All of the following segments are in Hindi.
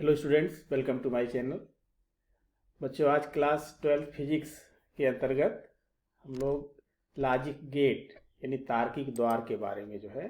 Hello students, welcome to my channel. बच्चों, आज क्लास 12 फिजिक्स के अंतर्गत हम लोग लॉजिक गेट यानी तार्किक द्वार के बारे में जो है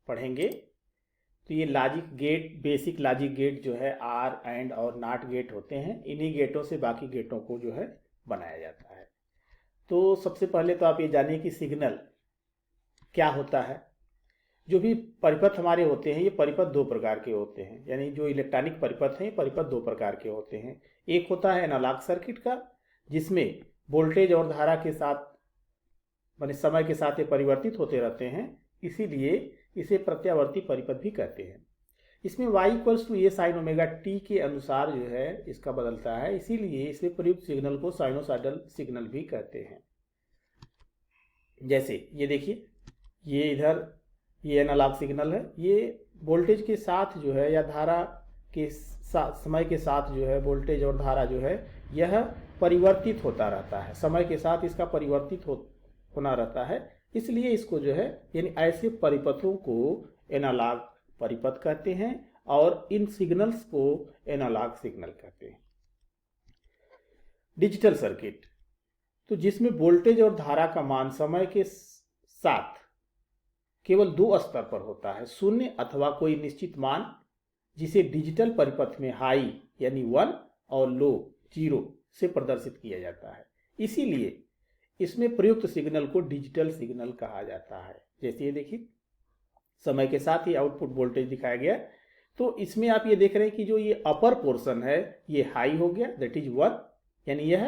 पढ़ेंगे। तो ये logic gate, basic logic gate जो है आर एंड और नॉट गेट होते हैं। इन्हीं गेटों से बाकी गेटों को जो है बनाया जाता है। तो सबसे पहले तो आप ये जानिए कि सिग्नल क्या होता है। जो भी परिपथ हमारे होते हैं, ये परिपथ दो प्रकार के होते हैं, यानी जो इलेक्ट्रॉनिक परिपथ हैं, ये परिपथ दो प्रकार के होते हैं। एक होता है एनालॉग सर्किट का, जिसमें वोल्टेज और धारा के साथ माने समय के साथ ये परिवर्तित होते रहते हैं, इसीलिए इसे प्रत्यावर्ती परिपथ भी कहते हैं। इसमें y equals to A sine omega T के अनुसार जो है इसका बदलता है, इसीलिए इसमें प्रयुक्त सिग्नल को साइनोसॉइडल सिग्नल भी कहते हैं। जैसे ये देखिए, ये इधर ये एनालॉग सिग्नल है। ये वोल्टेज के साथ जो है या धारा के साथ, समय के साथ जो है वोल्टेज और धारा जो है यह परिवर्तित होता रहता है। समय के साथ इसका परिवर्तित होना रहता है, इसलिए इसको जो है यानी ऐसे परिपथों को एनालॉग परिपथ कहते हैं और इन सिग्नल्स को एनालॉग सिग्नल कहते हैं। डिजिटल सर्किट, तो जिसमें वोल्टेज और धारा का मान समय के साथ केवल दो स्तर पर होता है, शून्य अथवा कोई निश्चित मान, जिसे डिजिटल परिपथ में हाई यानी 1 और लो 0 से प्रदर्शित किया जाता है। इसीलिए इसमें प्रयुक्त सिग्नल को डिजिटल सिग्नल कहा जाता है। जैसे ये देखिए, समय के साथ ही आउटपुट वोल्टेज दिखाया गया। तो इसमें आप ये देख रहे हैं कि जो ये अपर पोर्शन है ये हाई हो गया, दैट इज 1, यानी यह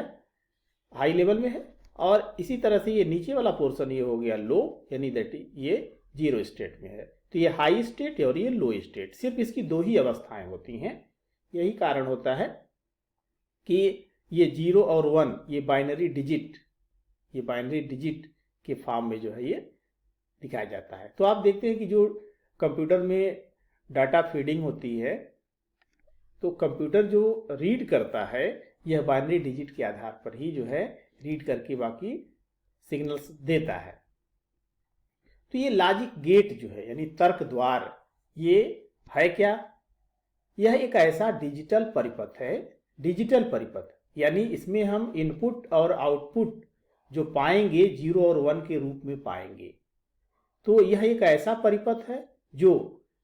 हाई लेवल में है। और इसी तरह से ये नीचे वाला पोर्शन ये हो गया लो, यानी दैट इज ये 0 स्टेट में है। तो ये हाई स्टेट और ये लो स्टेट, सिर्फ इसकी दो ही अवस्थाएं होती हैं। यही कारण होता है कि ये 0 और 1 ये बाइनरी डिजिट के फॉर्म में जो है ये दिखाया जाता है। तो आप देखते हैं कि जो कंप्यूटर में डाटा फीडिंग होती है, तो कंप्यूटर जो रीड करता है यह बाइनरी डिजिट के आधार पर ही जो है रीड करके बाकी सिग्नल्स देता है। तो ये लॉजिक गेट जो है यानी तर्क द्वार, ये है क्या? यह एक ऐसा डिजिटल परिपथ है, डिजिटल परिपथ यानी इसमें हम इनपुट और आउटपुट जो पाएंगे 0 और 1 के रूप में पाएंगे। तो यह एक ऐसा परिपथ है जो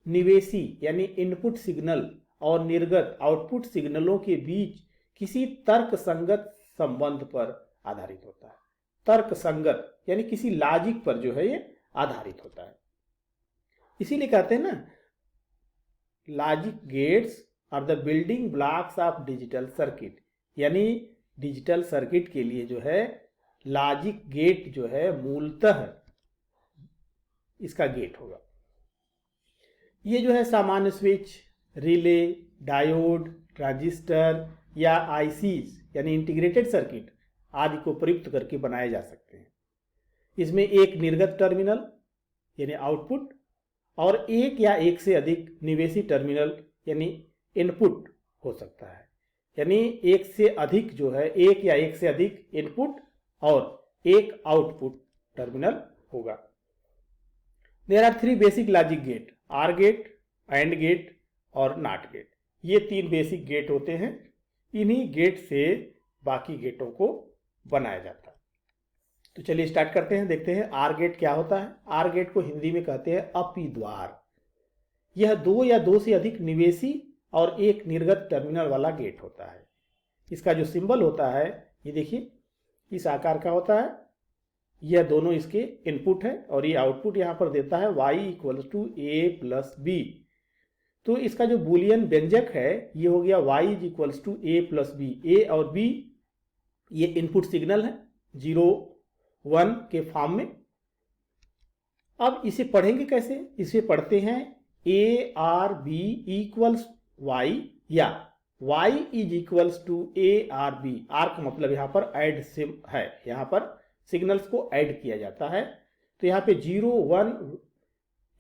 निवेशी यानी इनपुट सिग्नल और निर्गत आउटपुट सिग्नलों के बीच किसी तर्क संगत संबंध पर आधारित होता है। तर्क संगत यानी किसी लॉजिक पर जो है ये आधारित होता है। इसीलिए कहते हैं ना, logic gates are the building blocks of digital circuit, यानी डिजिटल सर्किट के लिए जो है लॉजिक गेट जो है मूलतः इसका गेट होगा। ये जो है सामान्य स्विच, रिले, डायोड, ट्रांजिस्टर या आईसीज यानी इंटीग्रेटेड सर्किट आदि को प्रयुक्त करके बनाए जा सकते हैं। इसमें एक निर्गत टर्मिनल यानी आउटपुट और एक या एक से अधिक निवेशी टर्मिनल यानी इनपुट हो सकता है। यानी एक से अधिक जो है, एक या एक से अधिक इनपुट और एक आउटपुट टर्मिनल होगा। There are 3 basic logic gate, or gate, and gate और नॉट गेट। ये 3 बेसिक गेट होते हैं। इन्हीं गेट से बाकी गेटों को बनाया जाता है। तो चलिए स्टार्ट करते हैं, देखते हैं आर गेट क्या होता है। आर गेट को हिंदी में कहते हैं अपिद्वार। यह 2 या 2 से अधिक निवेशी और एक निर्गत टर्मिनल वाला गेट होता है। इसका जो सिंबल होता है ये देखिए इस आकार का होता है। यह दोनों इसके इनपुट है और ये आउटपुट यहाँ पर देता है y equals to A plus B. तो इसका जो बूलियन व्यंजक है ये हो गया y equals to A plus B. A और बी ये इनपुट सिग्नल है 0 1 के फॉर्म में। अब इसे पढ़ेंगे कैसे? इसे पढ़ते हैं A or B equals Y या y is equals to A or B. Or का मतलब यहाँ पर ऐड सिम है, यहाँ पर सिग्नल्स को ऐड किया जाता है। तो यहाँ पे 0 1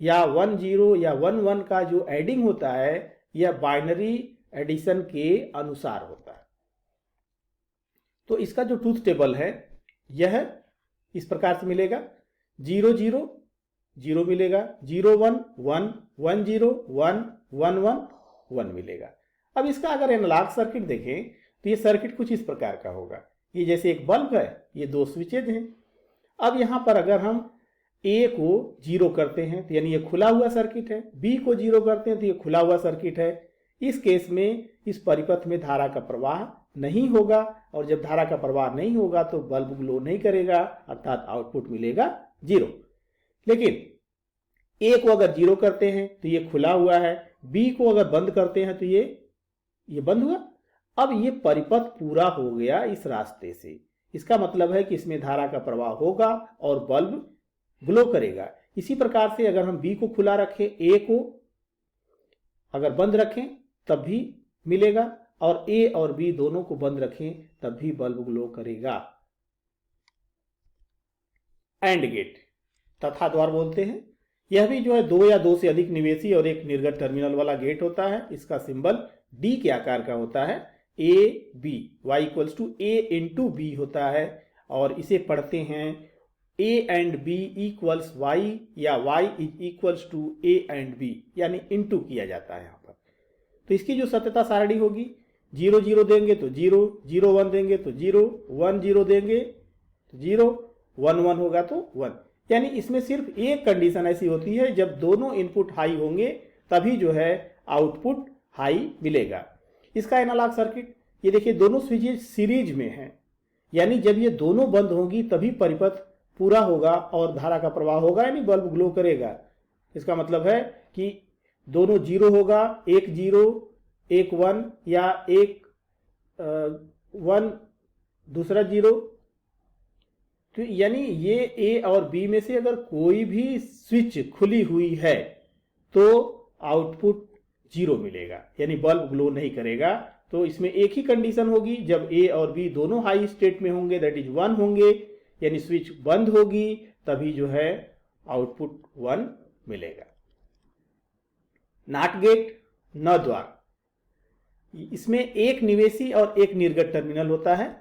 या 1 0 या 1 1 का जो एडिंग होता है यह बाइनरी एडिशन के अनुसार होता है। तो इसका जो ट्रूथ टेबल है यह इस प्रकार से मिलेगा, 0 0 0 मिलेगा, 0 1 1 1 0 1 1 1 1 मिलेगा। अब इसका अगर एनालॉग सर्किट देखें तो ये सर्किट कुछ इस प्रकार का होगा। ये जैसे एक बल्ब है, ये दो स्विचेज हैं। अब यहाँ पर अगर हम ए को 0 करते हैं तो यानी ये खुला हुआ सर्किट है, बी को 0 करते हैं तो ये खुला हुआ सर्किट है। इस केस में इस परिपथ में धारा का प्रवाह नहीं होगा, और जब धारा का प्रवाह नहीं होगा तो बल्ब ग्लो नहीं करेगा, अर्थात आउटपुट मिलेगा 0। लेकिन ए को अगर 0 करते हैं तो ये खुला हुआ है, बी को अगर बंद करते हैं तो ये बंद हुआ। अब ये परिपथ पूरा हो गया इस रास्ते से, इसका मतलब है कि इसमें धारा का प्रवाह होगा और बल्ब ग्लो करेगा। इसी प्रकार से अगर हम बी को खुला रखें, ए को अगर बंद रखें तब भी मिलेगा, और ए और बी दोनों को बंद रखें तब भी बल्ब ग्लो करेगा। एंड गेट तथा द्वार बोलते हैं। यह भी जो है 2 या 2 से अधिक निवेशी और एक निर्गत टर्मिनल वाला गेट होता है। इसका सिंबल डी के आकार का होता है, A B, Y equals to A into B होता है, और इसे पढ़ते हैं A and B equals Y, या Y is equals to A and B, यानी इंटू किया जाता है यहाँ पर। तो इसकी जो सत्यता सारणी होगी, 0 0 देंगे तो 0, 0 1 देंगे तो 0, 1 0 देंगे तो 0, 1 1 होगा तो 1। यानी इसमें सिर्फ एक कंडीशन ऐसी होती है, जब दोनों इनपुट हाई होंगे तभी जो है आउटपुट हाई मिलेगा। इसका एनालॉग सर्किट, ये देखिए दोनों स्विचेज सीरीज में हैं, यानी जब ये दोनों बंद होंगी तभी परिपथ पूरा होगा और धारा का प्रवाह होगा, यानी बल्ब ग्लो करेगा। इसका मतलब है कि दोनों 0 होगा, एक 0 एक 1, या एक 1 दूसरा 0। तो यानी ये ए और बी में से अगर कोई भी स्विच खुली हुई है तो आउटपुट 0 मिलेगा, यानी बल्ब ग्लो नहीं करेगा। तो इसमें एक ही कंडीशन होगी, जब ए और बी दोनों हाई स्टेट में होंगे, दैट इज 1 होंगे, यानी स्विच बंद होगी, तभी जो है आउटपुट 1 मिलेगा। नॉट गेट, न द्वार, इसमें एक निवेशी और एक निर्गत टर्मिनल होता है।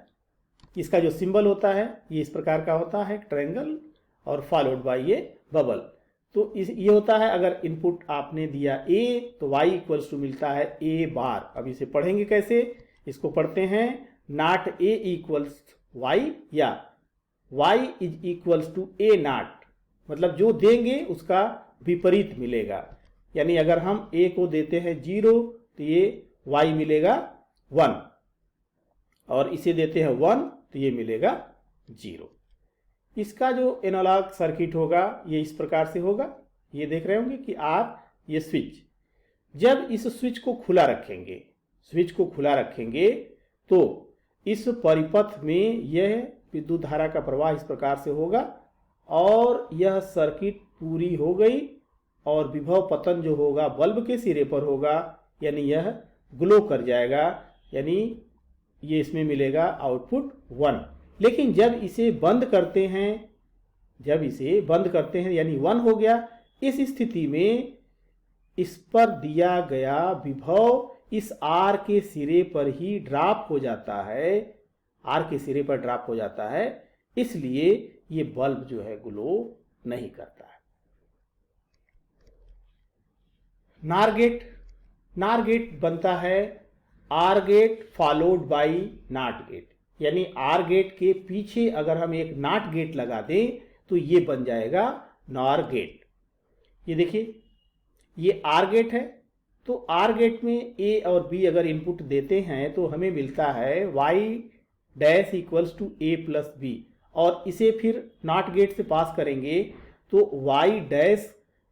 इसका जो सिंबल होता है ये इस प्रकार का होता है, ट्रायंगल, और फॉलोड बाय ये बबल। तो ये होता है, अगर इनपुट आपने दिया ए तो y इक्वल्स टू मिलता है ए बार। अब इसे पढ़ेंगे कैसे, इसको पढ़ते हैं नॉट ए इक्वल्स वाई, या y is equals to A not, मतलब जो देंगे उसका विपरीत मिलेगा। यानी अगर हम a को देते हैं 0 तो ये y मिलेगा 1, और इसे देते हैं 1 तो ये मिलेगा 0। इसका जो एनालॉग सर्किट होगा ये इस प्रकार से होगा। ये देख रहे होंगे कि आप ये स्विच, जब इस स्विच को खुला रखेंगे तो इस परिपथ में यह विद्युत धारा का प्रवाह इस प्रकार से होगा, और यह सर्किट पूरी हो गई, और विभव पतन जो होगा बल्ब के सिरे पर होगा, यानी यह ग्लो कर जाएगा, यानी ये इसमें मिलेगा आउटपुट 1। लेकिन जब इसे बंद करते हैं यानी 1 हो गया, इस स्थिति में इस पर दिया गया विभव इस आर के सिरे पर ही ड्रॉप हो जाता है, इसलिए ये बल्ब जो है ग्लो नहीं करता है। नार गेट बनता है or gate followed by not gate, यानी आर गेट के पीछे अगर हम एक नॉट गेट लगा दें तो ये बन जाएगा नॉर गेट। ये देखिए ये आर गेट है, तो आर गेट में ए और बी अगर इनपुट देते हैं तो हमें मिलता है Y dash equals to A plus B, और इसे फिर नॉट गेट से पास करेंगे तो वाई डैश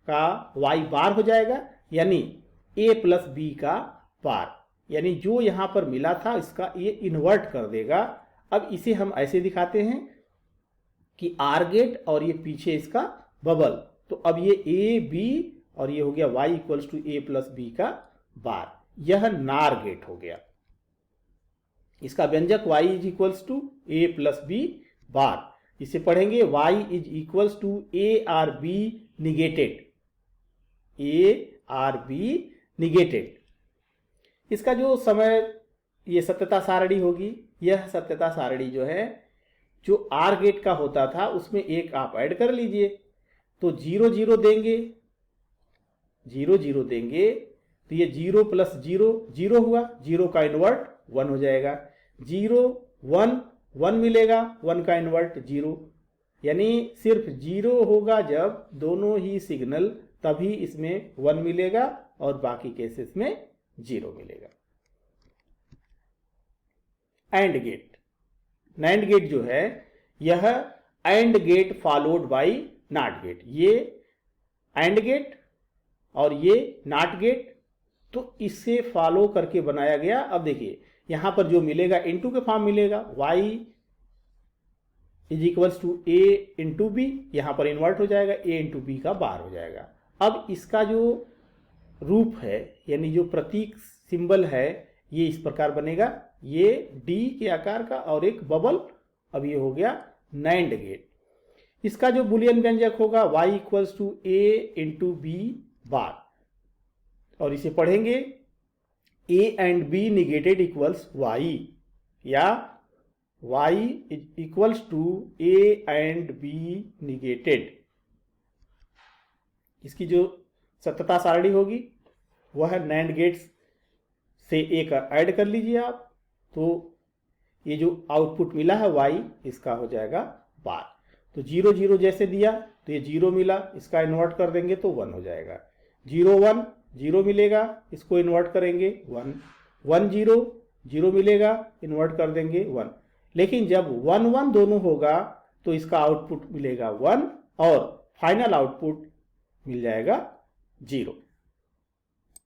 का वाई बार हो जाएगा, यानी ए प्लस बी का बार, यानी जो यहां पर मिला था इसका ये इन्वर्ट कर देगा। अब इसे हम ऐसे दिखाते हैं कि आर गेट और ये पीछे इसका बबल, तो अब ये ए बी और ये हो गया y equals to A plus B का बार, यह नार गेट हो गया। इसका व्यंजक y is equals to A plus B bar, इसे पढ़ेंगे y is equals to A or B negated. इसका जो समय ये सत्यता सारणी होगी, यह सत्यता सारणी जो है जो आर गेट का होता था उसमें एक आप ऐड कर लीजिए, तो 0 0 देंगे तो ये 0 प्लस 0 0 हुआ, 0 का इन्वर्ट 1 हो जाएगा, 0 1 1 मिलेगा, 1 का इन्वर्ट 0, यानी सिर्फ 0 होगा जब दोनों ही सिग्नल, तभी इसमें 1 मिलेगा और बाकी केसेस में 0 मिलेगा। एंड गेट, नैंड गेट जो है यह and gate followed by not gate, ये एंड गेट और ये नॉट गेट, तो इससे फॉलो करके बनाया गया। अब देखिए यहां पर जो मिलेगा इनटू के फॉर्म मिलेगा, y is equals to a into B, यहां पर इन्वर्ट हो जाएगा, a इंटू बी का बार हो जाएगा। अब इसका जो रूप है यानी जो प्रतीक सिंबल है ये इस प्रकार बनेगा, ये डी के आकार का और एक बबल। अब ये हो गया नैंड गेट। इसका जो बुलियन व्यंजक होगा y equals to a into B bar, और इसे पढ़ेंगे a and b negated equals y, या y equals to a and b negated. इसकी जो सत्यता सारणी होगी वह नैंड गेट्स से एक ऐड कर लीजिए आप, तो ये जो आउटपुट मिला है y, इसका हो जाएगा बार। तो 0 0 जैसे दिया तो ये 0 मिला, इसका इन्वर्ट कर देंगे तो 1 हो जाएगा, 0 1 0 मिलेगा, इसको इन्वर्ट करेंगे 1 1 0 0 मिलेगा, इन्वर्ट कर देंगे 1। लेकिन जब 1 1 दोनों होगा तो इसका आउटपुट मिलेगा 1 और फाइनल आउटपुट मिल जाएगा 0।